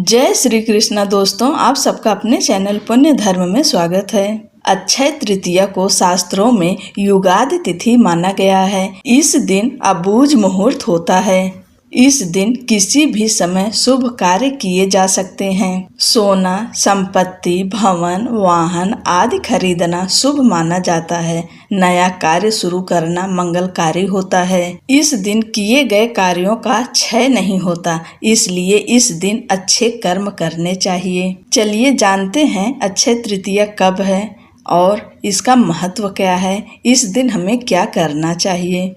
जय श्री कृष्णा दोस्तों, आप सबका अपने चैनल पुण्य धर्म में स्वागत है। अक्षय तृतीया को शास्त्रों में युगादि तिथि माना गया है। इस दिन अबूझ मुहूर्त होता है। इस दिन किसी भी समय शुभ कार्य किए जा सकते हैं। सोना, संपत्ति, भवन, वाहन आदि खरीदना शुभ माना जाता है। नया कार्य शुरू करना मंगलकारी होता है। इस दिन किए गए कार्यों का क्षय नहीं होता, इसलिए इस दिन अच्छे कर्म करने चाहिए। चलिए जानते हैं अक्षय तृतीया कब है और इसका महत्व क्या है। इस दिन हमें क्या करना चाहिए।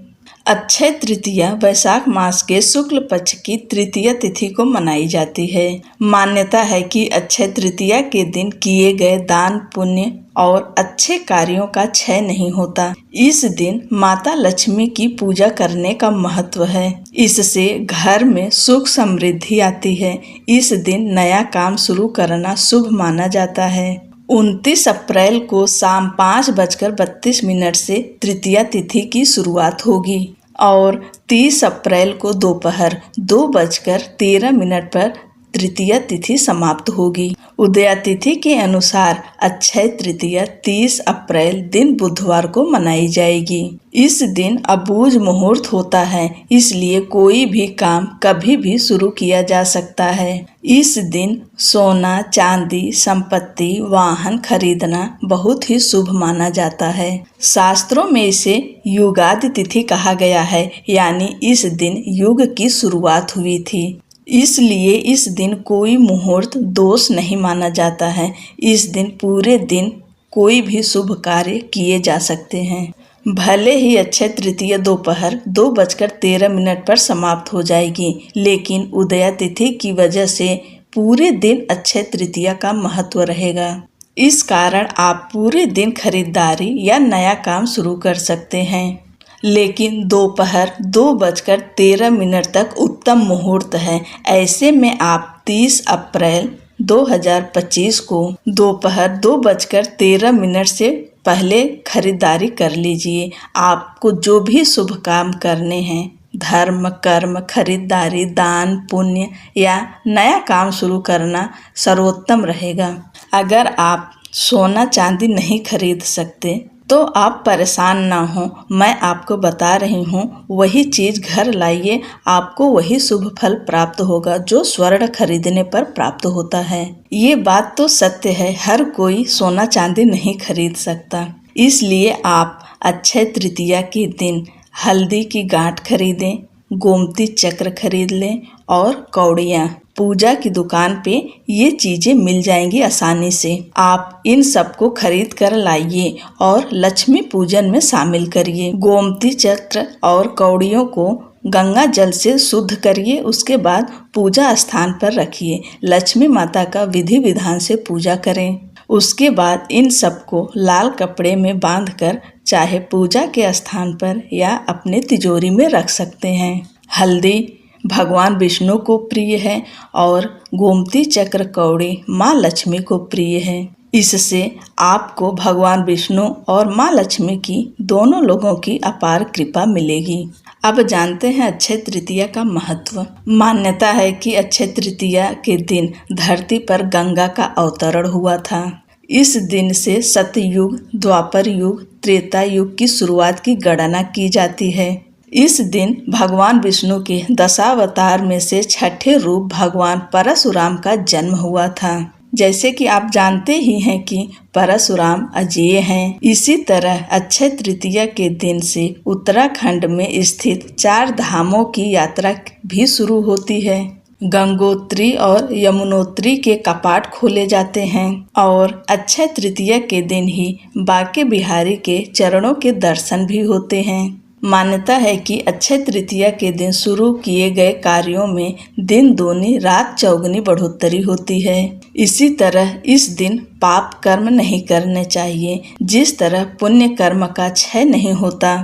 अक्षय तृतीया वैशाख मास के शुक्ल पक्ष की तृतीया तिथि को मनाई जाती है। मान्यता है कि अक्षय तृतीया के दिन किए गए दान, पुण्य और अच्छे कार्यों का क्षय नहीं होता। इस दिन माता लक्ष्मी की पूजा करने का महत्व है। इससे घर में सुख समृद्धि आती है। इस दिन नया काम शुरू करना शुभ माना जाता है। 29 अप्रैल को शाम 5:32 से तृतीया तिथि की शुरुआत होगी और 30 अप्रैल को दोपहर 2:13 पर तृतीया तिथि समाप्त होगी। उदया तिथि के अनुसार अक्षय तृतीया 30 अप्रैल दिन बुधवार को मनाई जाएगी। इस दिन अबूझ मुहूर्त होता है, इसलिए कोई भी काम कभी भी शुरू किया जा सकता है। इस दिन सोना, चांदी, संपत्ति, वाहन खरीदना बहुत ही शुभ माना जाता है। शास्त्रों में इसे युगादि तिथि कहा गया है, यानी इस दिन युग की शुरुआत हुई थी। इसलिए इस दिन कोई मुहूर्त दोष नहीं माना जाता है। इस दिन पूरे दिन कोई भी शुभ कार्य किए जा सकते हैं। भले ही अक्षय तृतीया दोपहर 2:13 पर समाप्त हो जाएगी, लेकिन उदया तिथि की वजह से पूरे दिन अक्षय तृतीया का महत्व रहेगा। इस कारण आप पूरे दिन खरीदारी या नया काम शुरू कर सकते हैं। लेकिन दोपहर 2:13 तक उत्तम मुहूर्त है। ऐसे में आप 30 अप्रैल 2025 को दोपहर 2:13 से पहले खरीदारी कर लीजिए। आपको जो भी शुभ काम करने हैं, धर्म, कर्म, खरीदारी, दान, पुण्य या नया काम शुरू करना सर्वोत्तम रहेगा। अगर आप सोना चांदी नहीं खरीद सकते तो आप परेशान ना हो, मैं आपको बता रही हूँ, वही चीज़ घर लाइए, आपको वही शुभ फल प्राप्त होगा जो स्वर्ण खरीदने पर प्राप्त होता है। ये बात तो सत्य है, हर कोई सोना चांदी नहीं खरीद सकता। इसलिए आप अक्षय तृतीया के दिन हल्दी की गांठ खरीदें, गोमती चक्र खरीद लें और कौड़ियाँ। पूजा की दुकान पे ये चीज़ें मिल जाएंगी आसानी से। आप इन सबको खरीद कर लाइए और लक्ष्मी पूजन में शामिल करिए। गोमती चक्र और कौड़ियों को गंगा जल से शुद्ध करिए, उसके बाद पूजा स्थान पर रखिए। लक्ष्मी माता का विधि विधान से पूजा करें। उसके बाद इन सबको लाल कपड़े में बांधकर चाहे पूजा के स्थान पर या अपने तिजोरी में रख सकते हैं। हल्दी भगवान विष्णु को प्रिय है और गोमती चक्र कौड़ी माँ लक्ष्मी को प्रिय है। इससे आपको भगवान विष्णु और माँ लक्ष्मी की दोनों लोगों की अपार कृपा मिलेगी। अब जानते हैं अक्षय तृतीया का महत्व। मान्यता है कि अक्षय तृतीया के दिन धरती पर गंगा का अवतरण हुआ था। इस दिन से सतयुग, द्वापर युग, त्रेता युग की शुरुआत की गणना की जाती है। इस दिन भगवान विष्णु के दशावतार में से छठे रूप भगवान परशुराम का जन्म हुआ था। जैसे कि आप जानते ही हैं कि परशुराम अजेय हैं। इसी तरह अक्षय तृतीया के दिन से उत्तराखंड में स्थित 4 धामों की यात्रा भी शुरू होती है। गंगोत्री और यमुनोत्री के कपाट खोले जाते हैं और अक्षय तृतीया के दिन ही बांके बिहारी के चरणों के दर्शन भी होते हैं। मान्यता है कि अक्षय तृतीया के दिन शुरू किए गए कार्यों में दिन दूनी रात चौगुनी बढ़ोतरी होती है। इसी तरह इस दिन पाप कर्म नहीं करने चाहिए। जिस तरह पुण्य कर्म का क्षय नहीं होता,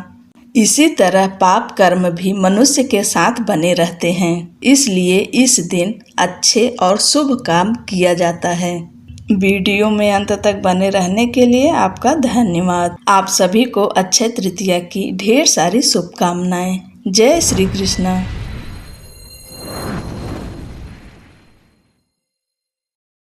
इसी तरह पाप कर्म भी मनुष्य के साथ बने रहते हैं। इसलिए इस दिन अच्छे और शुभ काम किया जाता है। वीडियो में अंत तक बने रहने के लिए आपका धन्यवाद। आप सभी को अक्षय तृतीया की ढेर सारी शुभकामनाएं। जय श्री कृष्ण।